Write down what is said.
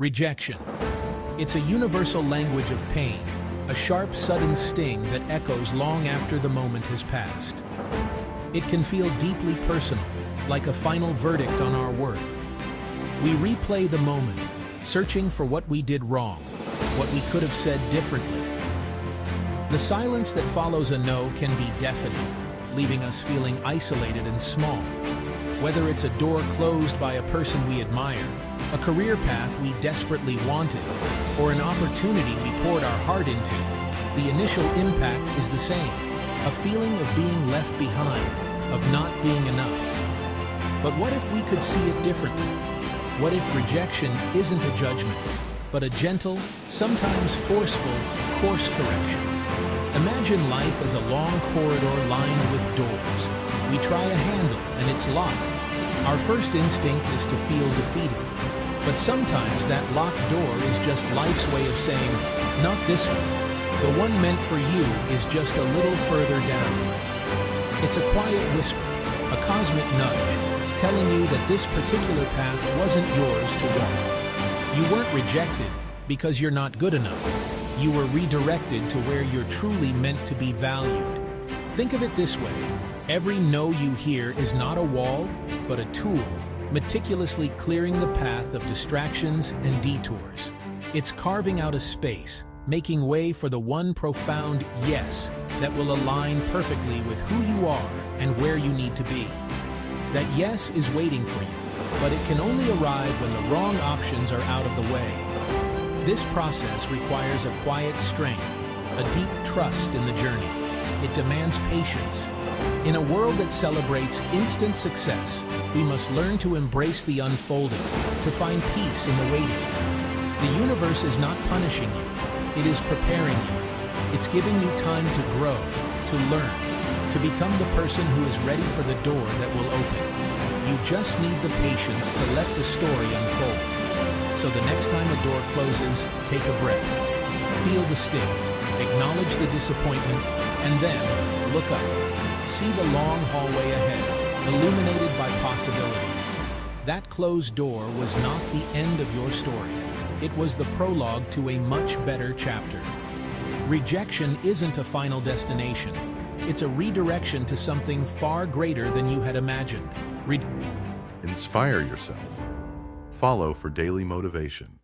Rejection. It's a universal language of pain, a sharp, sudden sting that echoes long after the moment has passed. It can feel deeply personal, like a final verdict on our worth. We replay the moment, searching for what we did wrong, what we could have said differently. The silence that follows a no can be deafening, leaving us feeling isolated and small. Whether it's a door closed by a person we admire, a career path we desperately wanted, or an opportunity we poured our heart into, the initial impact is the same, a feeling of being left behind, of not being enough. But what if we could see it differently? What if rejection isn't a judgment, but a gentle, sometimes forceful, course correction? Imagine life as a long corridor lined with doors. We try a handle and it's locked. Our first instinct is to feel defeated. But sometimes that locked door is just life's way of saying, not this one. The one meant for you is just a little further down. It's a quiet whisper, a cosmic nudge, telling you that this particular path wasn't yours to walk. You weren't rejected because you're not good enough. You were redirected to where you're truly meant to be valued. Think of it this way. Every no you hear is not a wall, but a tool, meticulously clearing the path of distractions and detours. It's carving out a space, making way for the one profound yes that will align perfectly with who you are and where you need to be. That yes is waiting for you, but it can only arrive when the wrong options are out of the way. This process requires a quiet strength, a deep trust in the journey. It demands patience. In a world that celebrates instant success, we must learn to embrace the unfolding, to find peace in the waiting. The universe is not punishing you, it is preparing you. It's giving you time to grow, to learn, to become the person who is ready for the door that will open. You just need the patience to let the story unfold. So the next time a door closes, take a breath. Feel the sting, acknowledge the disappointment, and then look up. See the long hallway ahead, illuminated by possibility. That closed door was not the end of your story. It was the prologue to a much better chapter. Rejection isn't a final destination. It's a redirection to something far greater than you had imagined. Inspire yourself. Follow for daily motivation.